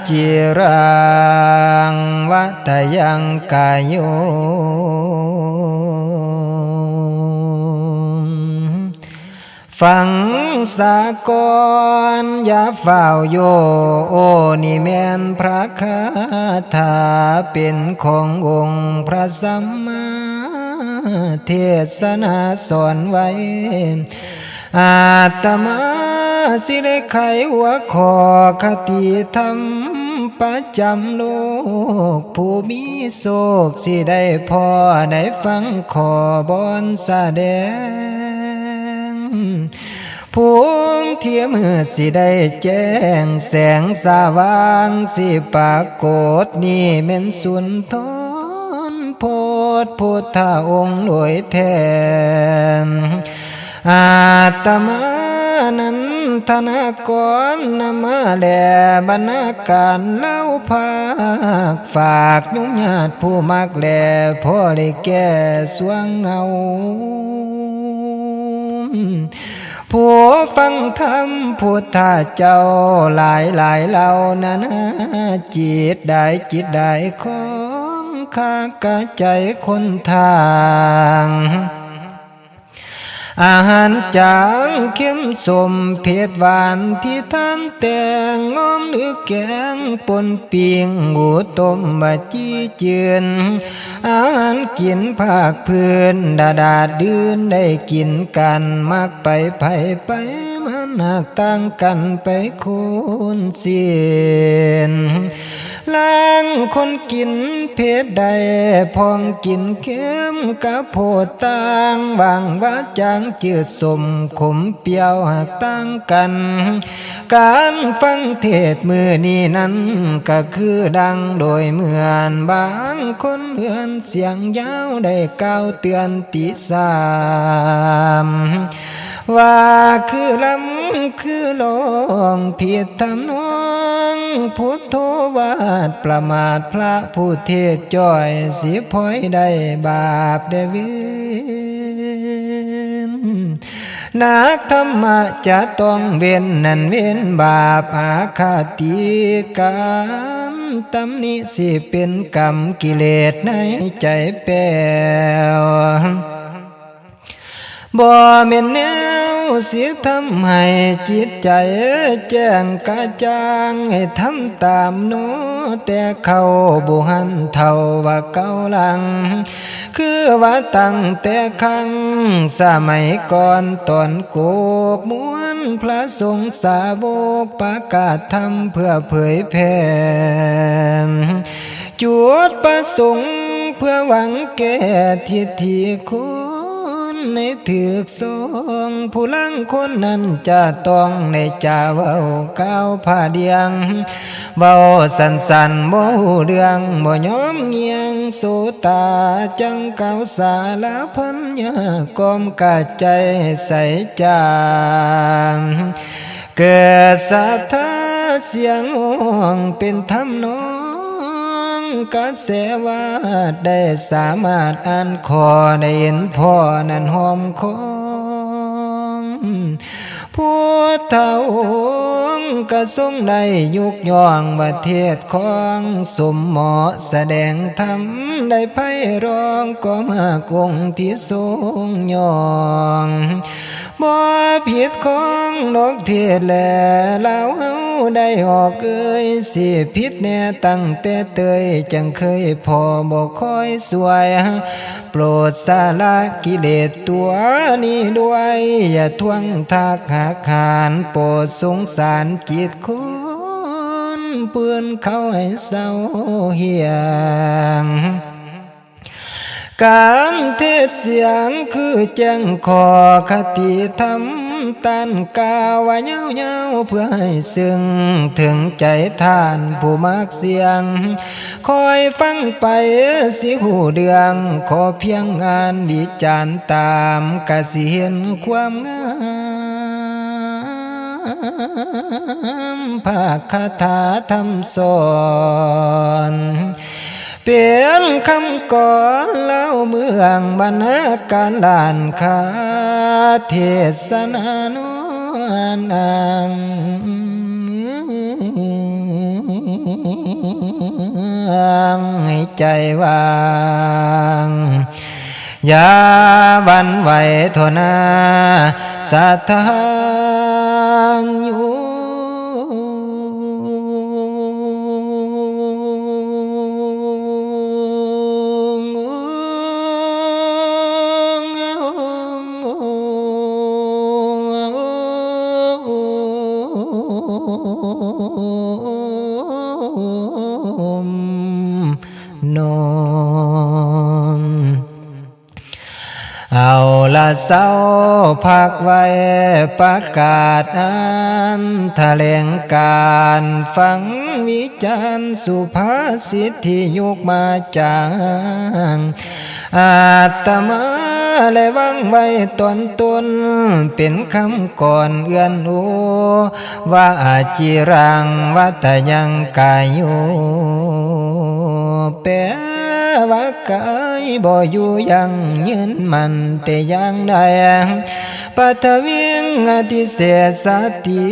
จิรังวัตยังกายุฟังสากลอย่าเฝ้าโยโอนี่แม่นพระคาถาเป็นขององค์พระสัมมาเทศนาสอนไว้อาตมาสิได้ไขหัวข้อคติธรรมประจำโลกผู้มีโศกสิได้พอได้ฟังขอบอนแสดงผู้เทียมมือสิได้แจ้งแสงสว่างสิปรากฏนี่แม่นสุนทรโพธิพุทธองค์โดยแท้อาตมานั้นธนากรนมาแลบรรณาการเล่าภาคฝากยุญาติผู้มักแลพ่อได้แก่สวงเงาผู้ฟังธรรมพุทธเจ้าหลายเหล่านั้นจิตได้ของข้ากะใจคนทางอาหารจางเข้มสมเผ็ดหวานที่ท่านแต่งง้อมหรือแกงปนเปียงหูต้มบะจี้เจือนอาหารกินภาคพื้นดาดืนได้กินกันมักไปมันหักต่างกันไปคูณเสียนล้างคนกินเผ็ดใดพองกินเค็มกับโพดต่างวางว่าจางจืดสมขมเปรี้ยวหักต่างกันการฟังเทศมือนี้นั้นก็คือดังโดยเหมือนบางคนเหมือนเสียงยาวได้กล่าวเตือนติสามว่าคือลำคือลองผิดทำนองพุทโธวาดประมาทพระผู้เทศจ้อยสิพ้อยได้บาปได้เวียนนักธรรมะจะต้องเว้นนั่นเว้นบาปอาฆาติการตำหนิสิเป็นกรรมกิเลสในใจแป้วบ่แม่นแนวสิทำให้จิตใจแจ้งกระจ่างให้ทำตามโนแต่เขาบุหันเท่าว่าเก่าหลังคือว่าตั้งแต่ครั้งสมัยก่อนตอนโกกม้วนพระสงฆ์สาวกประกาศธรรมเพื่อเผยแผ่จุดประสงค์เพื่อหวังแก้ทิฏฐิคุณในถึกทรงผู้ลังคนนั้นจะต้องในจ่าเว้าก้าวผ้าเดียงเว้าสันบ่ฮู้เรื่องบ่ยอมเงียงโสตาจังเก่าสาลาพันยากอมกะใจใส่จามเกิดศรัทธาเสียงห้องเป็นธรรมนองกะเสวาได้สามารถอ่านขอได้เห็นพ่อนั้นหอมของผู้เฒ่ากะทรงได้ยุกย่องประเทศของสมเหมาะแสดงธรรมได้ไพเราะก็มากงที่ทรงย่องบ่ผิดของนกเทศแลแล้วเฮาได้ออกเอ่ยสิผิดแน่ตั้งแต่เตยจังเคยพอบ่คอยสวยโปรดสาละกิเลสตัวนี้ด้วยอย่าทวงทักหักหานโปรดสงสารจิตคุณเปื้อนเขาให้เศร้าเหี่ยงการเทศเสียงคือแจ้งขอคติธรรมตันกาวะเย้าเพื่อให้ซึ้งถึงใจท่านผู้มักเสียงคอยฟังไปสิหูเดืองขอเพียงงานวิจารณ์ตามกะสิเห็นความงามภาคคาถาธรรมสอนเป็นคำก่อนเล่าเมืองบรรณาการลานคาเทศนาโนนาง ใจวางอย่าหวั่นไหวโทนาศรัทธาอยู่นอนเอาละเศร้าพักไว้ประกาศอันแถลงการฟังวิจารณ์สุภาษิตที่ยกมาจากอาตมาและวังไว้ตนเป็นคำก่อนเอื้อนหูว่าอาจิรังวัตยังกายโยแปลว่ากายบ่อยู่ยังยืนมันแต่ยังใดปัทวิงอธิเศษสติ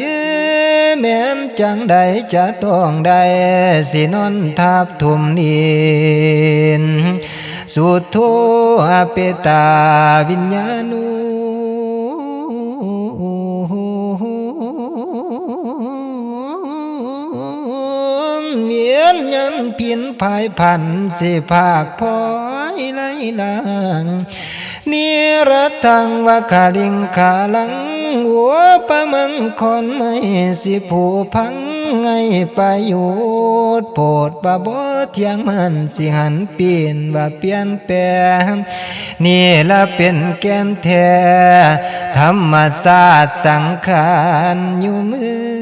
แม้นจังใดจะต้องได้สินอนทับทุ่มดินสุดโทอเปตาวิญญาณูเมียนยันเพียนภายพันสิภาคพอยไล่ลางนิรัตถังวะคาลิงคาลังหัวปะมังคนไม่สิผูพังไงประโยชน์โปรดบะบ่เที่ยงมันสิหันเปลี่ยนว่าเปลี่ยนแปลงนี่ละเป็นแก่นแท้ธรรมศาสตร์สังขารอยู่มือ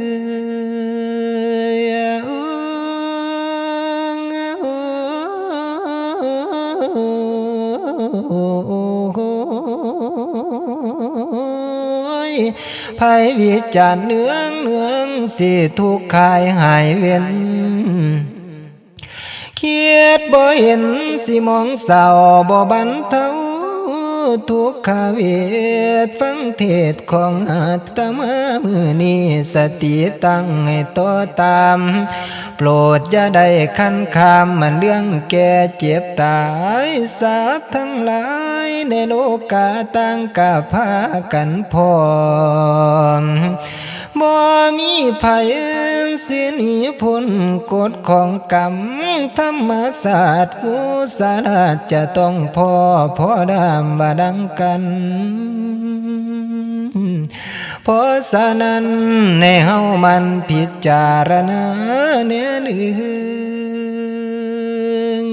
ภัยวิจารเนืองสิทุกข์คายหายเว้นเคียดบ่เห็นสิมองเศร้าบ่บันเทาทุกขเวทฟังเทศของอาตมามือนี้สติตั้งให้ต่อตามโปรดอย่าได้คันคามมันเรื่องแก่เจ็บตายสัตว์ทั้งหลายในโลกาต่างกะพากันพร้อมบ่มีภัยสิหนีพ้นกฎของกรรมธรรมศาสตร์กุศลจะต้องพอดามบาดังกันเพราะฉะนั้นในเฮามันพิจารณาแน่เนือง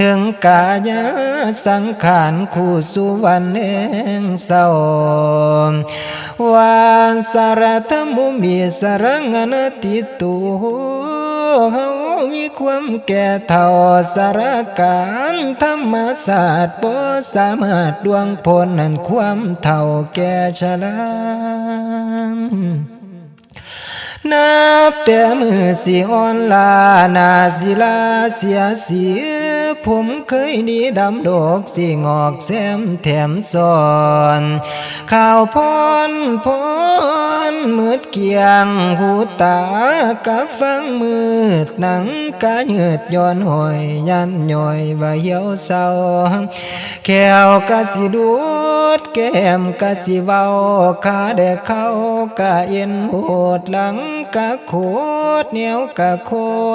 ถึงกายสังขารคู่สุวรรณเองเศร้าวานสารธรรมุมีสรังอนัตติตุเฮามีความแก่เท่าสารการธรรมศาสตร์บ่สามารถดวงพ้นนั้นความเท่าแก่ชรานับแต่มือสิอ่อนลานาศิลาเสียผมเคยดีดำดอกสิงอกแซมแถมซ้อนข่าวพรมืดเกียงหูตากะฟังมืดหนังกะยืดย้อนหอยยันย่อยว่าเหี่ยวเศร้าแขวกะสิดูดแก้มกะสิเว้าขาแดกเข้ากะเอ็นโหดหลังกะโคตรเหนียวกะโค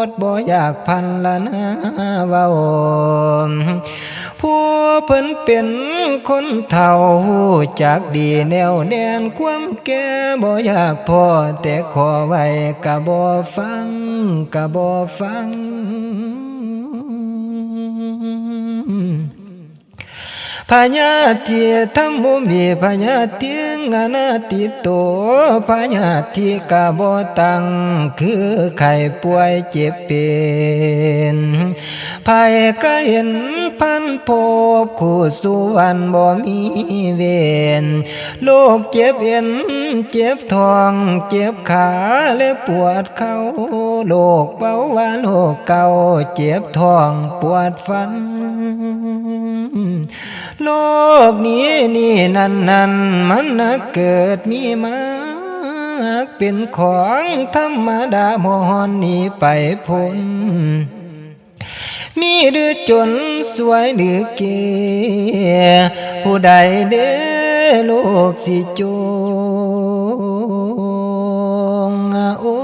ตรบ่อยากพันละนะเว้าผู้เพิ่นเป็นคนเฒ่าจากดีแนวแน่นความแก่บ่อยากพอแต่ขอไว้กะบ่ฟังพญาติธรรมุมีพญาติงอนัตติโตพญาติกะบ่ตังคือไข้ป่วยเจ็บเป็นภัยก็เห็นพันภพคู่สุวรรณบ่มีเวรโลกเจ็บเอ็นเจ็บท้องเจ็บขาและปวดเข่าโลกเบาหวานโลกเก่าเจ็บท้องปวดฟัน โลกนี้นี่นั่นมันนักเกิดมีมาเป็นของธรรมดามอนนี้ไปพ้นมีหรือจนสวยหรือเก๋ผู้ใดเด้โลกสิจงโอ้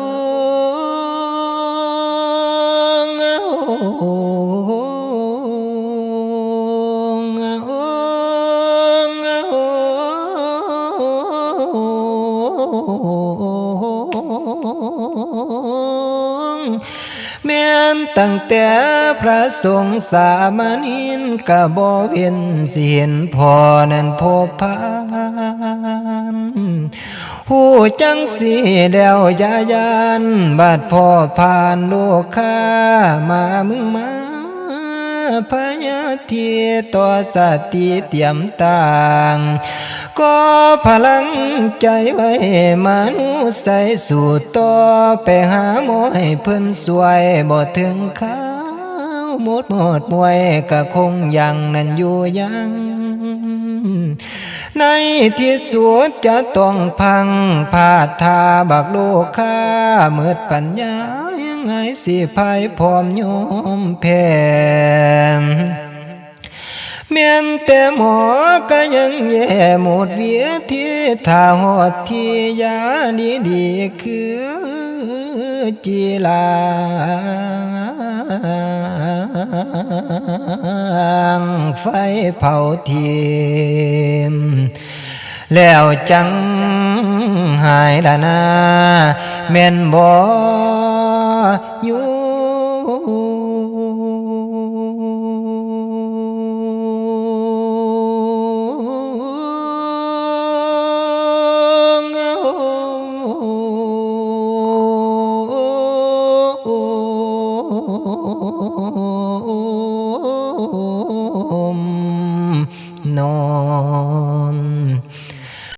แม้นตั้งแต่พระสงฆ์สามณินกะบ่เว้นสิเห็นพอนั้นพบพานหูจังสิแล้วยายันบาดพ่อผ่านโลกข้ามามึงมาพยาทีต่อสติเตรียมต่างก็พลังใจไว้มนุษย์ใส่สู่ต่อไปหาหมอให้เพิ่นสวยบ่ถึงข้าวหมดมวยก็คงยังนั่นอยู่ยังในที่สุดจะต้องพังพาดทาบักโลกข้ามืดปัญญายังไงสิภายพร้อมยอมแพ้แม้นแต่หมอก็ยังแย่หมดเวียที่ถ้าหอดที่ยาดีคือจีลางไฟเผาทิมแล้วจังหายละนาแม่นบ่อยู่นอ